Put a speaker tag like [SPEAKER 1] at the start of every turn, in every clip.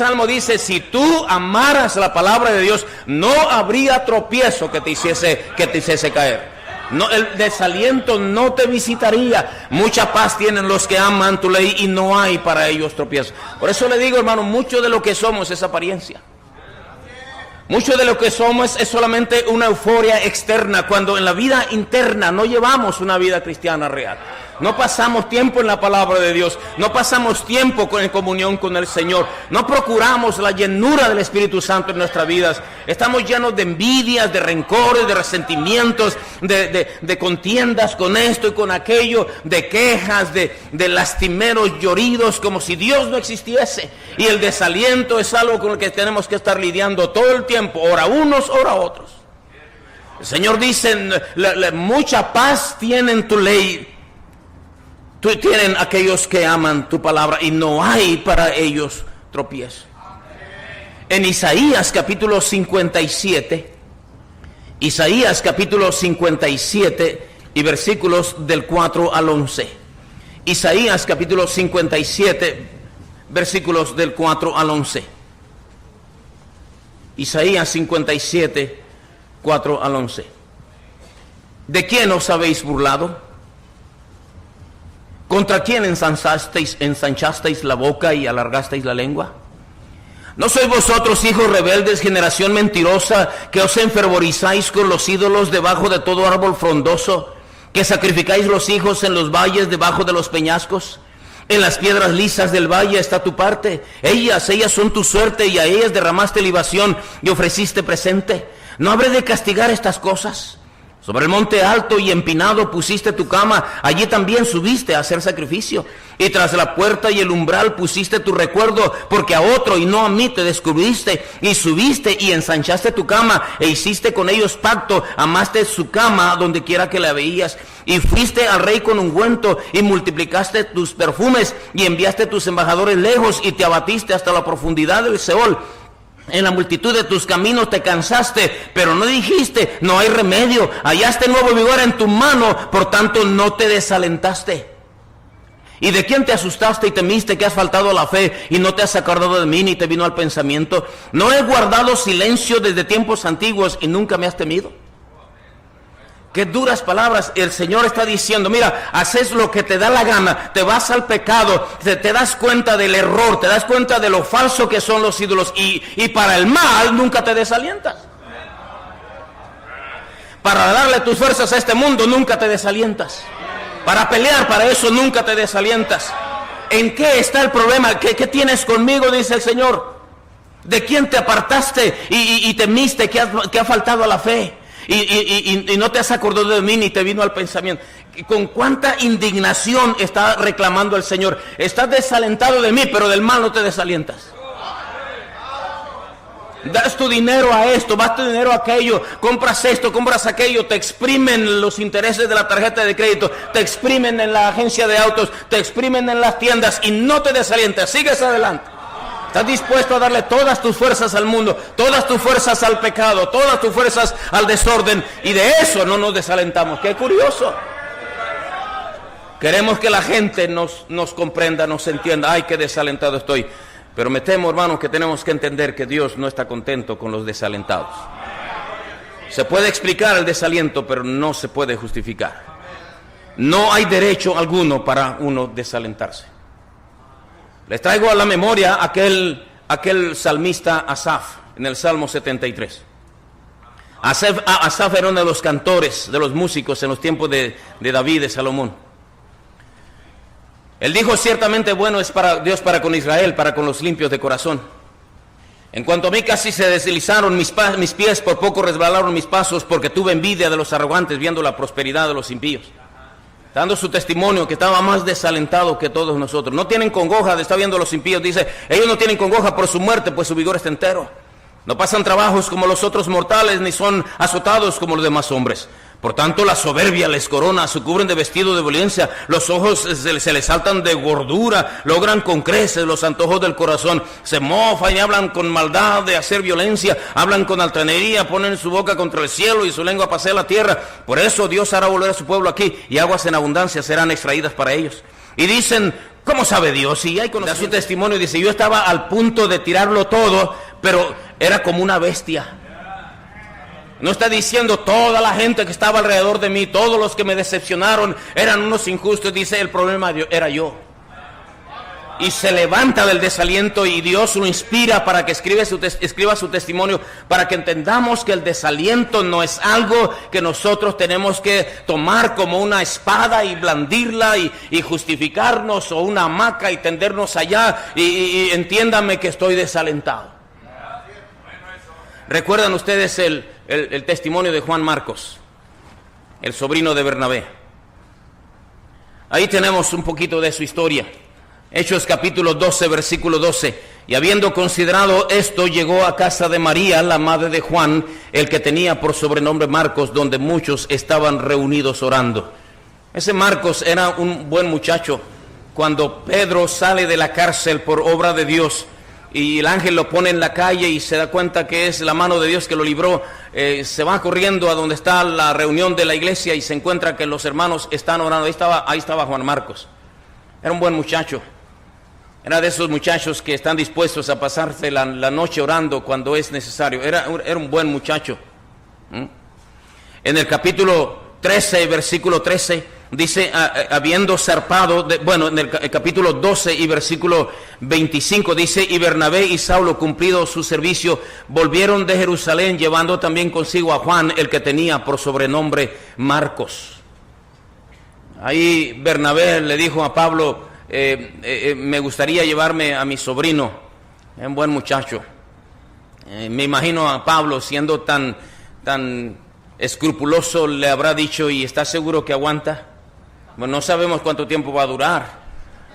[SPEAKER 1] Salmo dice, si tú amaras la palabra de Dios, no habría tropiezo que te hiciese caer. No, el desaliento no te visitaría. Mucha paz tienen los que aman tu ley y no hay para ellos tropiezo. Por eso le digo, hermano, mucho de lo que somos es apariencia. Mucho de lo que somos es solamente una euforia externa, cuando en la vida interna no llevamos una vida cristiana real. No pasamos tiempo en la palabra de Dios, no pasamos tiempo en comunión con el Señor, no procuramos la llenura del Espíritu Santo en nuestras vidas. Estamos llenos de envidias, de rencores, de resentimientos, de contiendas con esto y con aquello, de quejas, de lastimeros lloridos, como si Dios no existiese. Y el desaliento es algo con el que tenemos que estar lidiando todo el tiempo, ora unos, ora otros. El Señor dice, mucha paz tienen tu ley. Tienen aquellos que aman tu palabra y no hay para ellos tropiezo. En Isaías capítulo 57, Isaías capítulo 57 y versículos del 4 al 11. Isaías capítulo 57, versículos del 4 al 11. Isaías 57, 4 al 11. ¿De quién os habéis burlado? ¿Contra quién ensanchasteis la boca y alargasteis la lengua? ¿No sois vosotros, hijos rebeldes, generación mentirosa, que os enfervorizáis con los ídolos debajo de todo árbol frondoso, que sacrificáis los hijos en los valles debajo de los peñascos? En las piedras lisas del valle está tu parte. Ellas son tu suerte, y a ellas derramaste libación y ofreciste presente. ¿No habré de castigar estas cosas? Sobre el monte alto y empinado pusiste tu cama, allí también subiste a hacer sacrificio. Y tras la puerta y el umbral pusiste tu recuerdo, porque a otro y no a mí te descubriste. Y subiste y ensanchaste tu cama, e hiciste con ellos pacto, amaste su cama donde quiera que la veías. Y fuiste al rey con ungüento, y multiplicaste tus perfumes, y enviaste tus embajadores lejos, y te abatiste hasta la profundidad del Seol. En la multitud de tus caminos te cansaste, pero no dijiste, no hay remedio. Hallaste nuevo vigor en tu mano, por tanto no te desalentaste. ¿Y de quién te asustaste y temiste que has faltado a la fe y no te has acordado de mí ni te vino al pensamiento? ¿No he guardado silencio desde tiempos antiguos y nunca me has temido? Qué duras palabras. El Señor está diciendo, mira, haces lo que te da la gana, te vas al pecado, te das cuenta del error, te das cuenta de lo falso que son los ídolos, y para el mal nunca te desalientas. Para darle tus fuerzas a este mundo nunca te desalientas. Para pelear para eso nunca te desalientas. ¿En qué está el problema? ¿Qué tienes conmigo? Dice el Señor. ¿De quién te apartaste y temiste que ha faltado a la fe? Y no te has acordado de mí ni te vino al pensamiento. Con cuánta indignación está reclamando el Señor. Estás desalentado de mí, pero del mal no te desalientas. Das tu dinero a esto, vas tu dinero a aquello, compras esto, compras aquello, te exprimen los intereses de la tarjeta de crédito, te exprimen en la agencia de autos, te exprimen en las tiendas y no te desalientas, sigues adelante. Estás dispuesto a darle todas tus fuerzas al mundo, todas tus fuerzas al pecado, todas tus fuerzas al desorden, y de eso no nos desalentamos. ¡Qué curioso! Queremos que la gente nos comprenda, nos entienda. ¡Ay, qué desalentado estoy! Pero me temo, hermanos, que tenemos que entender que Dios no está contento con los desalentados. Se puede explicar el desaliento, pero no se puede justificar. No hay derecho alguno para uno desalentarse. Les traigo a la memoria aquel salmista Asaf, en el Salmo 73. Asaf era uno de los cantores, de los músicos en los tiempos de David, de Salomón. Él dijo, ciertamente bueno es para Dios para con Israel, para con los limpios de corazón. En cuanto a mí casi se deslizaron mis pies, por poco resbalaron mis pasos, porque tuve envidia de los arrogantes viendo la prosperidad de los impíos. Dando su testimonio que estaba más desalentado que todos nosotros. No tienen congoja de estar viendo a los impíos. Dice, ellos no tienen congoja por su muerte, pues su vigor está entero. No pasan trabajos como los otros mortales, ni son azotados como los demás hombres. Por tanto, la soberbia les corona, se cubren de vestido de violencia, los ojos se les saltan de gordura, logran con creces los antojos del corazón, se mofan y hablan con maldad de hacer violencia, hablan con altanería, ponen su boca contra el cielo y su lengua pasea la tierra. Por eso Dios hará volver a su pueblo aquí, y aguas en abundancia serán extraídas para ellos. Y dicen, ¿Cómo sabe Dios? Sí, hay da su testimonio, dice, yo estaba al punto de tirarlo todo, pero era como una bestia. No está diciendo toda la gente que estaba alrededor de mí, todos los que me decepcionaron eran unos injustos. Dice, el problema era yo. Y se levanta del desaliento y Dios lo inspira para que escriba su testimonio, para que entendamos que el desaliento no es algo que nosotros tenemos que tomar como una espada y blandirla y justificarnos, o una hamaca y tendernos allá y entiéndame que estoy desalentado. ¿Recuerdan ustedes el testimonio de Juan Marcos, el sobrino de Bernabé? Ahí tenemos un poquito de su historia. Hechos capítulo 12, versículo 12. Y habiendo considerado esto, llegó a casa de María, la madre de Juan, el que tenía por sobrenombre Marcos, donde muchos estaban reunidos orando. Ese Marcos era un buen muchacho. Cuando Pedro sale de la cárcel por obra de Dios, y el ángel lo pone en la calle y se da cuenta que es la mano de Dios que lo libró, se va corriendo a donde está la reunión de la iglesia y se encuentra que los hermanos están orando. Ahí estaba Juan Marcos. Era un buen muchacho. Era de esos muchachos que están dispuestos a pasarse la noche orando cuando es necesario. Era un buen muchacho. En el capítulo 13, versículo 13, dice, habiendo zarpado, en el capítulo 12 y versículo 25, dice, y Bernabé y Saulo, cumplido su servicio, volvieron de Jerusalén, llevando también consigo a Juan, el que tenía por sobrenombre Marcos. Ahí Bernabé le dijo a Pablo, me gustaría llevarme a mi sobrino, es un buen muchacho. Me imagino a Pablo siendo tan escrupuloso, le habrá dicho, ¿y está seguro que aguanta? Bueno, no sabemos cuánto tiempo va a durar.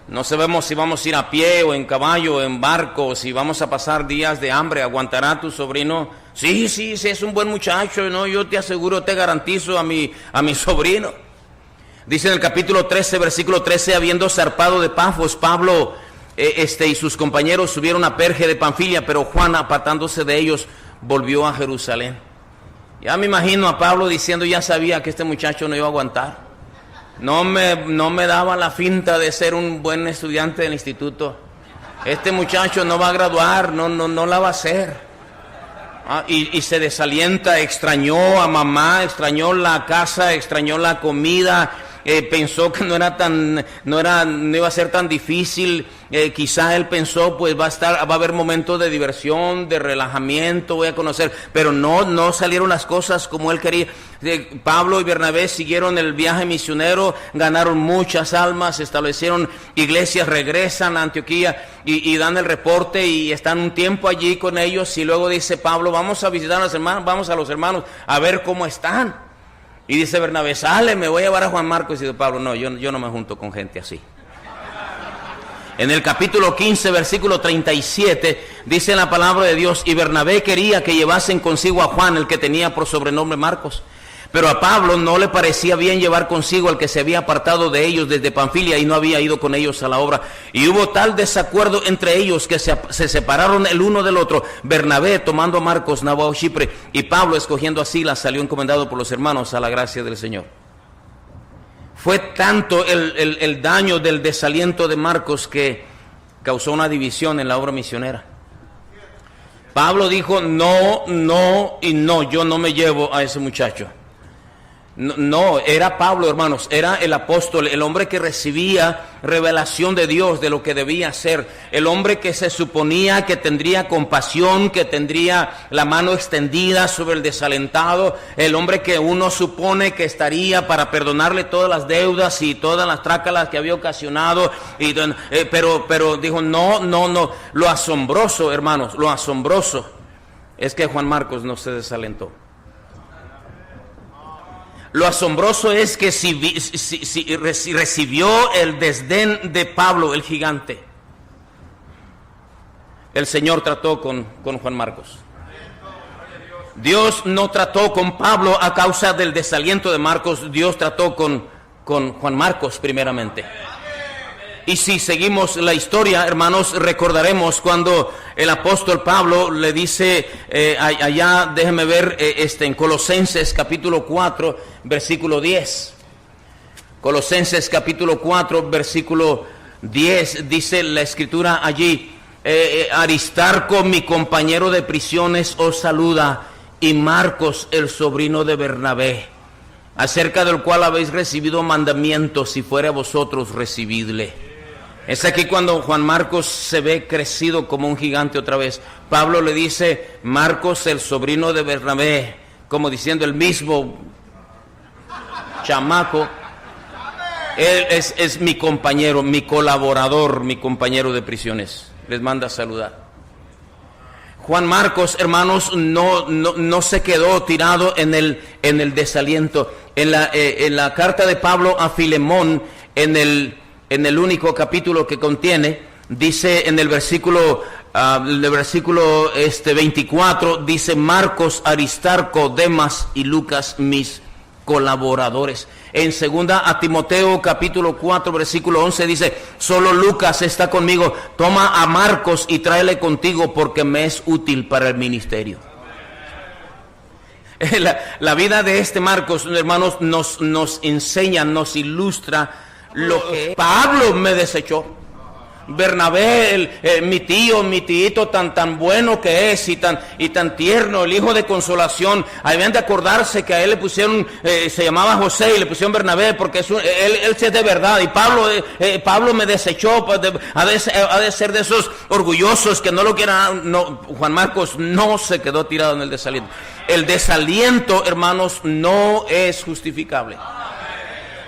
[SPEAKER 1] No sabemos si vamos a ir a pie o en caballo o en barco, o si vamos a pasar días de hambre. ¿Aguantará tu sobrino? Sí, es un buen muchacho, ¿no? Yo te aseguro, te garantizo a mi sobrino. Dice en el capítulo 13, versículo 13, habiendo zarpado de Pafos, Pablo y sus compañeros subieron a Perge de Panfilia, pero Juan, apartándose de ellos, volvió a Jerusalén. Ya me imagino a Pablo diciendo, ya sabía que este muchacho no iba a aguantar. No me daba la finta de ser un buen estudiante del instituto. Este muchacho no va a graduar, no la va a hacer. Y se desalienta, extrañó a mamá, extrañó la casa, extrañó la comida. Pensó que no iba a ser tan difícil. Quizá él pensó, pues va a haber momentos de diversión, de relajamiento, voy a conocer, pero no salieron las cosas como él quería. Pablo y Bernabé siguieron el viaje misionero, ganaron muchas almas, establecieron iglesias, regresan a Antioquía y dan el reporte y están un tiempo allí con ellos, y luego dice Pablo, vamos a visitar a los hermanos, vamos a los hermanos a ver cómo están. Y dice Bernabé, sale, me voy a llevar a Juan Marcos. Y dice Pablo, no, yo no me junto con gente así. En el capítulo 15, versículo 37, dice la palabra de Dios, y Bernabé quería que llevasen consigo a Juan, el que tenía por sobrenombre Marcos. Pero a Pablo no le parecía bien llevar consigo al que se había apartado de ellos desde Panfilia y no había ido con ellos a la obra. Y hubo tal desacuerdo entre ellos que se separaron el uno del otro. Bernabé tomando a Marcos, navegó a Chipre, y Pablo, escogiendo a Silas, salió encomendado por los hermanos a la gracia del Señor. Fue tanto el daño del desaliento de Marcos que causó una división en la obra misionera. Pablo dijo, no, yo no me llevo a ese muchacho. No, era Pablo, hermanos, era el apóstol, el hombre que recibía revelación de Dios de lo que debía hacer, el hombre que se suponía que tendría compasión, que tendría la mano extendida sobre el desalentado, el hombre que uno supone que estaría para perdonarle todas las deudas y todas las trácalas que había ocasionado, pero dijo no. Lo asombroso, hermanos, lo asombroso es que Juan Marcos no se desalentó. Lo asombroso es que si recibió el desdén de Pablo, el gigante, el Señor trató con Juan Marcos. Dios no trató con Pablo a causa del desaliento de Marcos, Dios trató con Juan Marcos primeramente. Y si seguimos la historia, hermanos, recordaremos cuando el apóstol Pablo le dice, allá, déjeme ver, en Colosenses capítulo 4, versículo 10. Colosenses capítulo 4, versículo 10 dice la escritura allí, Aristarco, mi compañero de prisiones, os saluda, y Marcos, el sobrino de Bernabé, acerca del cual habéis recibido mandamientos, si fuere a vosotros, recibidle. Es aquí cuando Juan Marcos se ve crecido como un gigante otra vez. Pablo le dice, Marcos, el sobrino de Bernabé, como diciendo el mismo chamaco, él es mi compañero, mi colaborador, mi compañero de prisiones. Les manda a saludar. Juan Marcos, hermanos, no se quedó tirado en el desaliento. En la carta de Pablo a Filemón, en el único capítulo que contiene, dice en el versículo 24, dice, Marcos, Aristarco, Demas y Lucas, mis colaboradores. En segunda a Timoteo capítulo 4 versículo 11 dice, solo Lucas está conmigo, toma a Marcos y tráele contigo porque me es útil para el ministerio. La vida de este Marcos, hermanos, nos enseña, nos ilustra lo que Pablo me desechó. Bernabé, mi tíito tan bueno que es y tan tierno, el hijo de consolación. Habían de acordarse que a él le pusieron, se llamaba José y le pusieron Bernabé porque él es de verdad. Y Pablo me desechó. Ha de ser de esos orgullosos que no lo quieran. No, Juan Marcos no se quedó tirado en el desaliento. El desaliento, hermanos, no es justificable.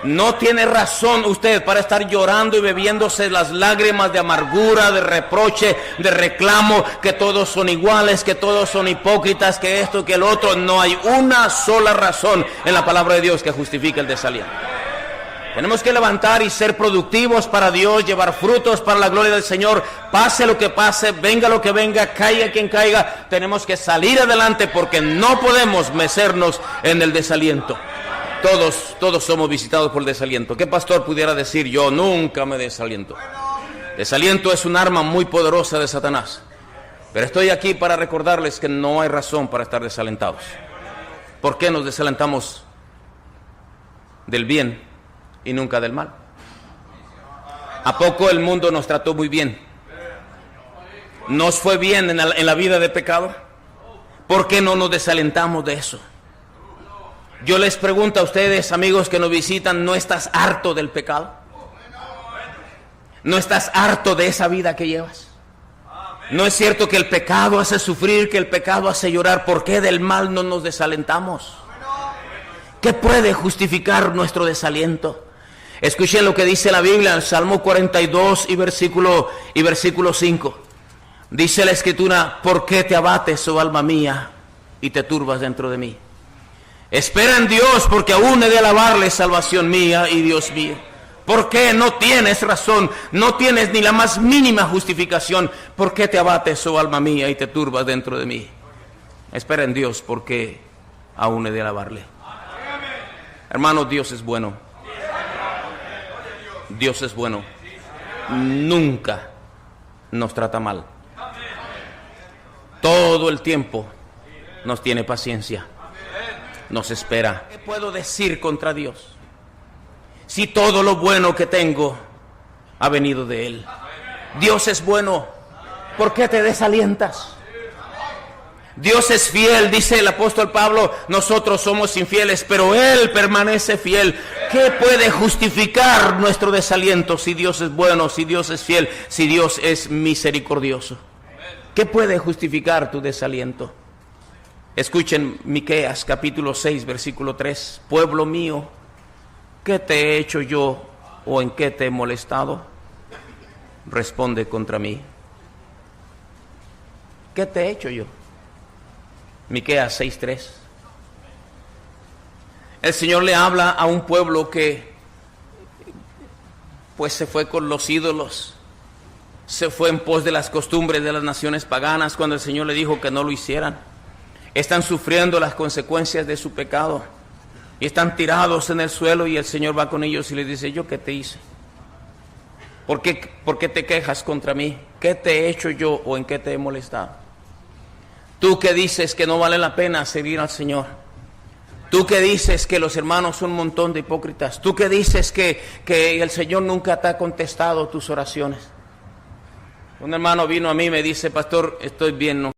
[SPEAKER 1] No tiene razón usted para estar llorando y bebiéndose las lágrimas de amargura, de reproche, de reclamo, que todos son iguales, que todos son hipócritas, que esto, que el otro. No hay una sola razón en la palabra de Dios que justifique el desaliento. Tenemos que levantar y ser productivos para Dios, llevar frutos para la gloria del Señor. Pase lo que pase, venga lo que venga, caiga quien caiga. Tenemos que salir adelante porque no podemos mecernos en el desaliento. Todos somos visitados por el desaliento. ¿Qué pastor pudiera decir? Yo nunca me desaliento. Desaliento es un arma muy poderosa de Satanás. Pero estoy aquí para recordarles que no hay razón para estar desalentados. ¿Por qué nos desalentamos del bien y nunca del mal? ¿A poco el mundo nos trató muy bien? ¿Nos fue bien en la vida de pecado? ¿Por qué no nos desalentamos de eso? Yo les pregunto a ustedes, amigos que nos visitan, ¿no estás harto del pecado? ¿No estás harto de esa vida que llevas? ¿No es cierto que el pecado hace sufrir, que el pecado hace llorar? ¿Por qué del mal no nos desalentamos? ¿Qué puede justificar nuestro desaliento? Escuchen lo que dice la Biblia en Salmo 42 y versículo 5. Dice la Escritura, ¿por qué te abates, oh alma mía, y te turbas dentro de mí? Espera en Dios, porque aún he de alabarle, salvación mía y Dios mío. ¿Por qué no tienes razón? No tienes ni la más mínima justificación. ¿Por qué te abates, oh alma mía, y te turbas dentro de mí? Espera en Dios, porque aún he de alabarle. Hermanos, Dios es bueno. Dios es bueno. Nunca nos trata mal. Todo el tiempo nos tiene paciencia. Nos espera. ¿Qué puedo decir contra Dios? Si todo lo bueno que tengo ha venido de Él. Dios es bueno. ¿Por qué te desalientas? Dios es fiel, dice el apóstol Pablo. Nosotros somos infieles, pero Él permanece fiel. ¿Qué puede justificar nuestro desaliento si Dios es bueno, si Dios es fiel, si Dios es misericordioso? ¿Qué puede justificar tu desaliento? Escuchen Miqueas capítulo 6 versículo 3. Pueblo mío, ¿qué te he hecho yo o en qué te he molestado? Responde contra mí. ¿Qué te he hecho yo? Miqueas 6:3. El Señor le habla a un pueblo que pues se fue con los ídolos, se fue en pos de las costumbres de las naciones paganas cuando el Señor le dijo que no lo hicieran. Están sufriendo las consecuencias de su pecado y están tirados en el suelo, y el Señor va con ellos y les dice: ¿yo qué te hice? ¿Por qué te quejas contra mí? ¿Qué te he hecho yo o en qué te he molestado? Tú que dices que no vale la pena seguir al Señor, Tú que dices que los hermanos son un montón de hipócritas. Tú que dices que el Señor nunca te ha contestado tus oraciones. Un hermano vino a mí y me dice, pastor, estoy bien, no